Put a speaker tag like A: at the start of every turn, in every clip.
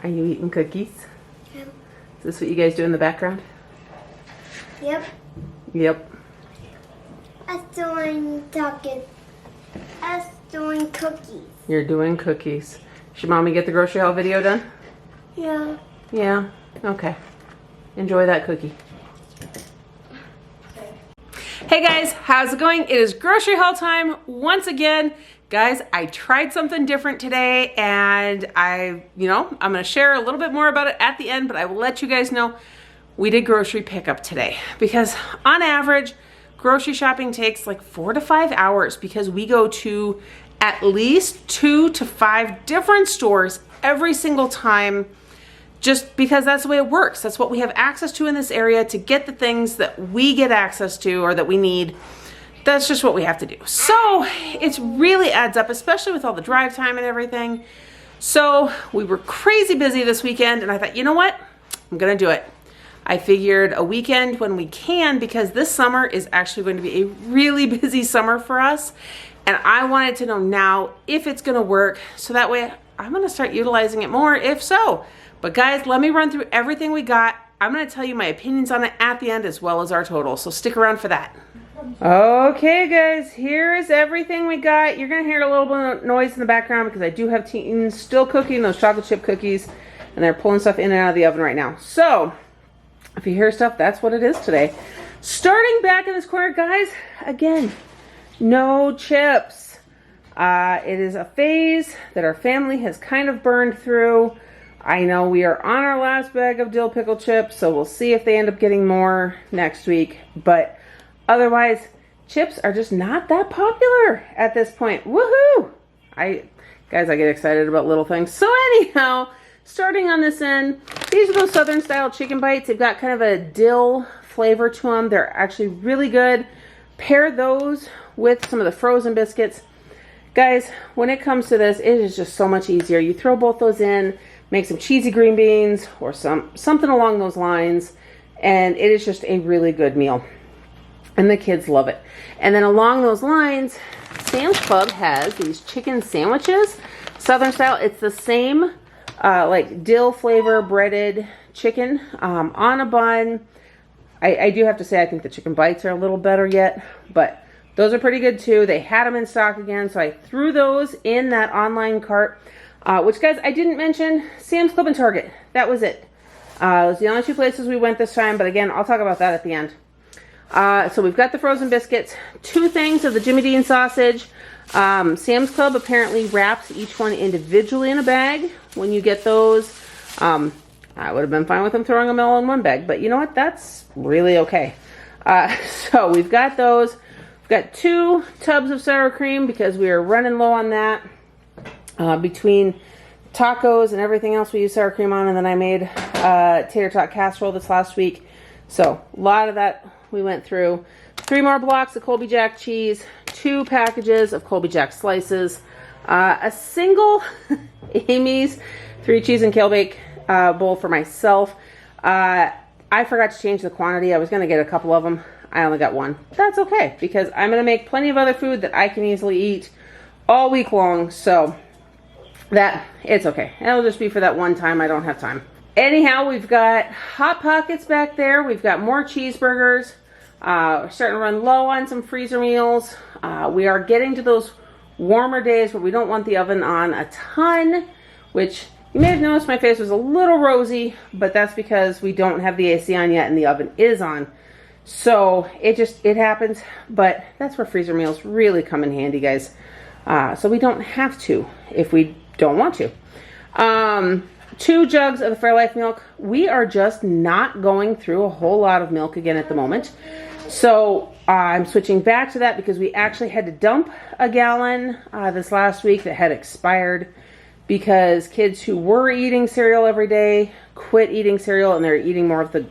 A: Are you eating cookies?
B: Yep.
A: Is this what you guys do in the background?
B: Yep.
A: Yep.
B: I'm doing cookies.
A: You're doing cookies. Should mommy get the grocery haul video done?
B: Yeah.
A: Yeah? Okay. Enjoy that cookie. Hey guys, how's it going? It is grocery haul time once again. Guys, I tried something different today and I'm gonna share a little bit more about it at the end, but I will let you guys know we did grocery pickup today because on average, grocery shopping takes like 4 to 5 hours because we go to at least 2 to 5 different stores every single time, just because that's the way it works. That's what we have access to in this area to get the things that we get access to or that we need. That's just what we have to do. So it really adds up, especially with all the drive time and everything. So we were crazy busy this weekend and I thought, you know what? I'm gonna do it. I figured a weekend when we can, because this summer is actually going to be a really busy summer for us. And I wanted to know now if it's gonna work, so that way I'm gonna start utilizing it more, if so. But guys, let me run through everything we got. I'm gonna tell you my opinions on it at the end as well as our total, so stick around for that. Okay guys, here is everything we got. You're gonna hear a little bit of noise in the background because I do have teens still cooking those chocolate chip cookies and they're pulling stuff in and out of the oven right now. So, if you hear stuff, that's what it is today. Starting back in this corner, guys, again, no chips. It is a phase that our family has kind of burned through. I know we are on our last bag of dill pickle chips, so we'll see if they end up getting more next week. But otherwise, chips are just not that popular at this point. Woohoo! Guys, I get excited about little things. So anyhow, starting on this end, these are those Southern style chicken bites. They've got kind of a dill flavor to them. They're actually really good. Pair those with some of the frozen biscuits. Guys, when it comes to this, it is just so much easier. You throw both those in, make some cheesy green beans or something along those lines, and it is just a really good meal. And the kids love it. And then along those lines, Sam's Club has these chicken sandwiches, Southern style. It's the same like dill flavor breaded chicken on a bun. I do have to say I think the chicken bites are a little better yet, but those are pretty good too. They had them in stock again, so I threw those in that online cart. Which, guys, I didn't mention Sam's Club and Target. That was it. It was the only two places we went this time, but again, I'll talk about that at the end. So we've got the frozen biscuits, 2 things of the Jimmy Dean sausage. Sam's Club apparently wraps each one individually in a bag when you get those. I would have been fine with them throwing them all in one bag, but you know what? That's really okay. So we've got those. We've got 2 tubs of sour cream because we are running low on that. Between tacos and everything else we use sour cream on, and then I made tater tot casserole this last week. So a lot of that we went through. 3 more blocks of Colby Jack cheese, 2 packages of Colby Jack slices, a single Amy's 3 cheese and kale bake bowl for myself. I forgot to change the quantity. I was going to get a couple of them. I only got 1. That's okay because I'm going to make plenty of other food that I can easily eat all week long. So it's okay. It'll just be for that one time I don't have time. Anyhow, we've got Hot Pockets back there. We've got more cheeseburgers. We're starting to run low on some freezer meals. We are getting to those warmer days where we don't want the oven on a ton, which you may have noticed my face was a little rosy, but that's because we don't have the AC on yet and the oven is on. So it happens, but that's where freezer meals really come in handy, guys. So we don't have to if we don't want to. 2 jugs of the Fairlife milk. We are just not going through a whole lot of milk again at the moment. So I'm switching back to that because we actually had to dump a gallon this last week that had expired because kids who were eating cereal every day quit eating cereal and they're eating more of the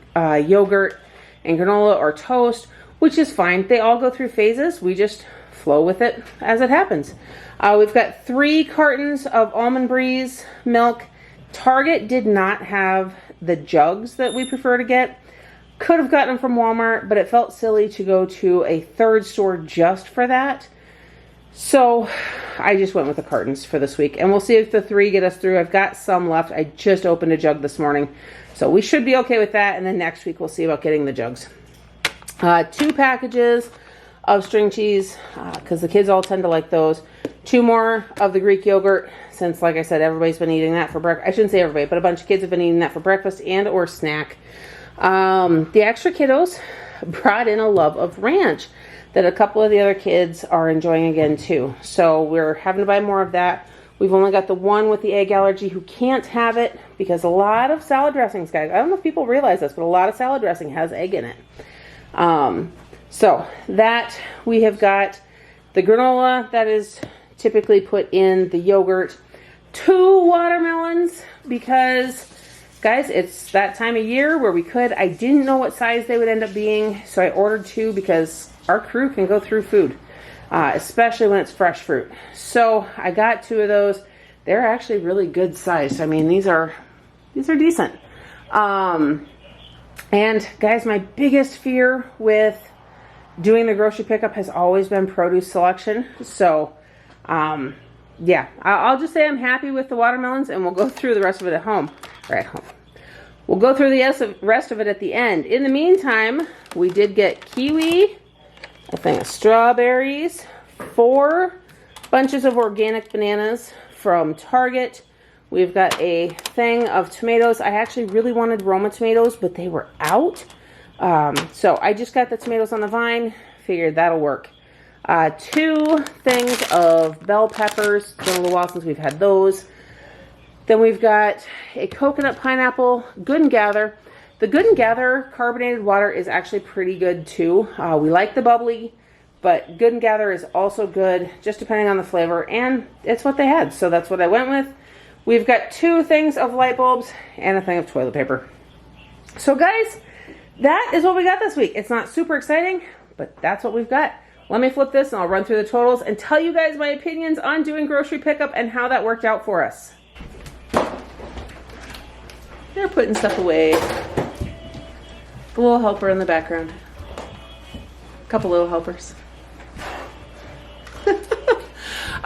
A: yogurt and granola or toast, which is fine. They all go through phases. We just flow with it as it happens. We've got 3 cartons of Almond Breeze milk. Target did not have the jugs that we prefer to get. Could have gotten them from Walmart, but it felt silly to go to a third store just for that. So I just went with the cartons for this week, and we'll see if the 3 get us through. I've got some left. I just opened a jug this morning, so we should be okay with that. And then next week we'll see about getting the jugs. 2 packages of string cheese, because the kids all tend to like those. 2 more of the Greek yogurt, since like I said, everybody's been eating that for breakfast. I shouldn't say everybody, but a bunch of kids have been eating that for breakfast and or snack. The extra kiddos brought in a love of ranch that a couple of the other kids are enjoying again too. So we're having to buy more of that. We've only got the one with the egg allergy who can't have it, because a lot of salad dressings, guys, I don't know if people realize this, but a lot of salad dressing has egg in it. So that we have got the granola that is typically put in the yogurt, 2 watermelons, because guys, it's that time of year where I didn't know what size they would end up being, so I ordered 2 because our crew can go through food, especially when it's fresh fruit. So I got 2 of those. They're actually really good size. I mean, these are decent. And guys, my biggest fear with doing the grocery pickup has always been produce selection. So yeah, I'll just say I'm happy with the watermelons, and we'll go through the rest of it at home. We'll go through the rest of it at the end. In the meantime, we did get kiwi, a thing of strawberries, 4 bunches of organic bananas from Target. We've got a thing of tomatoes. I actually really wanted Roma tomatoes, but they were out. So I just got the tomatoes on the vine. Figured that'll work. 2 things of bell peppers. It's been a little while since we've had those. Then we've got a coconut pineapple, Good and Gather. The Good and Gather carbonated water is actually pretty good too. We like the bubbly, but Good and Gather is also good, just depending on the flavor, and it's what they had, so that's what I went with. We've got 2 things of light bulbs and a thing of toilet paper. So guys, that is what we got this week. It's not super exciting, but that's what we've got. Let me flip this and I'll run through the totals and tell you guys my opinions on doing grocery pickup and how that worked out for us. They're putting stuff away. The little helper in the background. A couple little helpers.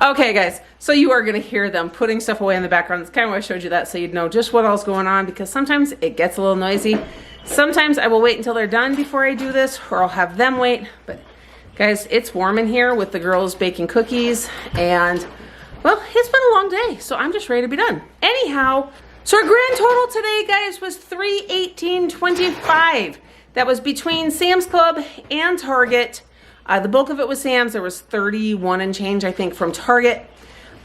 A: Okay, guys, so you are going to hear them putting stuff away in the background. That's kind of why I showed you that, so you'd know just what else is going on, because sometimes it gets a little noisy. Sometimes I will wait until they're done before I do this, or I'll have them wait. But guys, it's warm in here with the girls baking cookies, and well, it's been a long day, so I'm just ready to be done. Anyhow, so our grand total today, guys, was $318.25. That was between Sam's Club and Target. The bulk of it was Sam's. There was 31 and change, I think, from Target.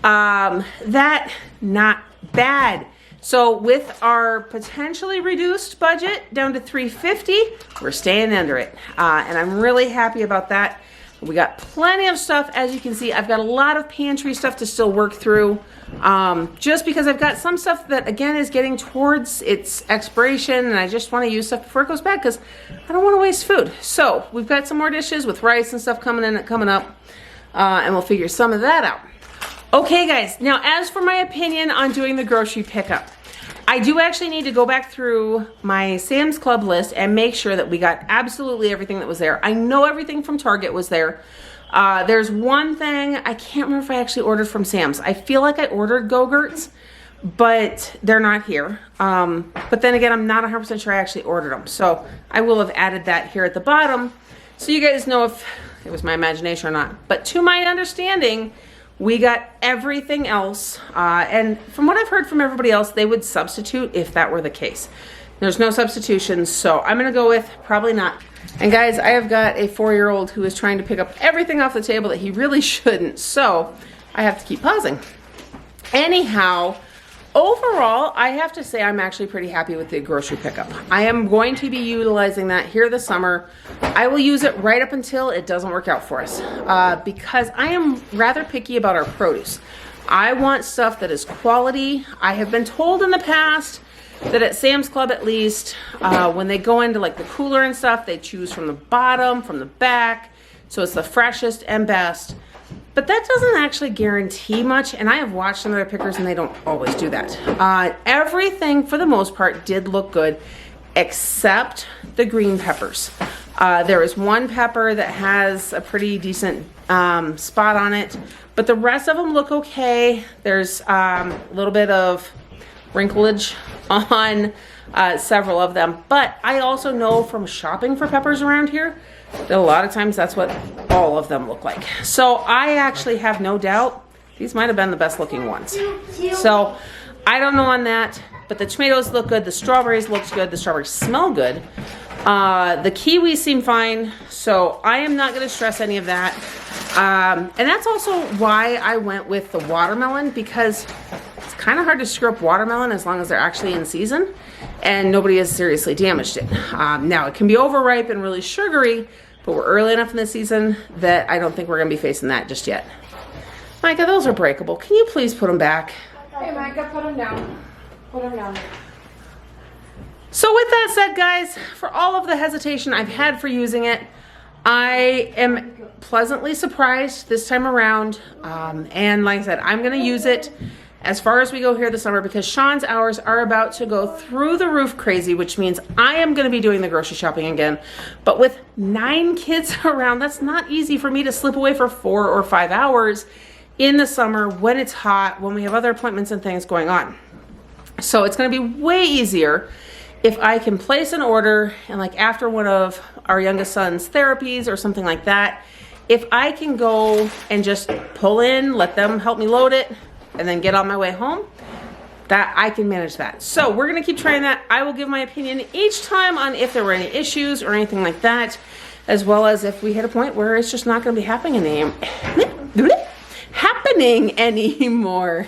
A: That, not bad. So with our potentially reduced budget down to $350, we're staying under it. And I'm really happy about that. We got plenty of stuff. As you can see, I've got a lot of pantry stuff to still work through. Just because I've got some stuff that, again, is getting towards its expiration, and I just want to use stuff before it goes bad because I don't want to waste food. So we've got some more dishes with rice and stuff coming up, and we'll figure some of that out. Okay, guys, now as for my opinion on doing the grocery pickup, I do actually need to go back through my Sam's Club list and make sure that we got absolutely everything that was there. I know everything from Target was there. There's one thing, I can't remember if I actually ordered from Sam's. I feel like I ordered Go-Gurts, but they're not here. But then again, I'm not 100% sure I actually ordered them. So I will have added that here at the bottom, so you guys know if it was my imagination or not. But to my understanding, we got everything else, and from what I've heard from everybody else, they would substitute if that were the case. There's no substitutions, so I'm gonna go with probably not. And guys, I have got a 4-year-old who is trying to pick up everything off the table that he really shouldn't, so I have to keep pausing. Anyhow, overall, I have to say I'm actually pretty happy with the grocery pickup. I am going to be utilizing that here this summer. I will use it right up until it doesn't work out for us, because I am rather picky about our produce. I want stuff that is quality. I have been told in the past that at Sam's Club, at least, when they go into like the cooler and stuff, they choose from the bottom, from the back, so it's the freshest and best. But that doesn't actually guarantee much, and I have watched some other pickers and they don't always do that. Everything, for the most part, did look good, except the green peppers. There is one pepper that has a pretty decent spot on it, but the rest of them look okay. There's a little bit of wrinklage on several of them, but I also know from shopping for peppers around here that a lot of times that's what all of them look like. So I actually have no doubt these might have been the best looking ones. So I don't know on that, but the tomatoes look good. The strawberries look good. The strawberries smell good. The kiwis seem fine. So I am not going to stress any of that. And that's also why I went with the watermelon, because it's kind of hard to screw up watermelon as long as they're actually in season and nobody has seriously damaged it. Now it can be overripe and really sugary, but we're early enough in the season that I don't think we're going to be facing that just yet. Micah, those are breakable. Can you please put them back?
C: Hey, Micah, put them down. Put them down.
A: So with that said, guys, for all of the hesitation I've had for using it, I am pleasantly surprised this time around. And like I said, I'm going to use it as far as we go here this summer because Shawn's hours are about to go through the roof crazy, which means I am going to be doing the grocery shopping again. But with 9 kids around, that's not easy for me to slip away for 4 or 5 hours in the summer when it's hot, when we have other appointments and things going on. So it's going to be way easier if I can place an order and like after one of our youngest son's therapies or something like that, if I can go and just pull in, let them help me load it, and then get on my way home, that I can manage that. So we're going to keep trying that. I will give my opinion each time on if there were any issues or anything like that, as well as if we hit a point where it's just not going to be happening anymore.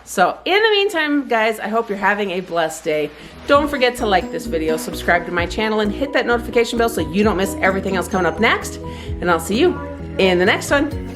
A: So in the meantime, guys, I hope you're having a blessed day. Don't forget to like this video, subscribe to my channel, and hit that notification bell so you don't miss everything else coming up next. And I'll see you in the next one.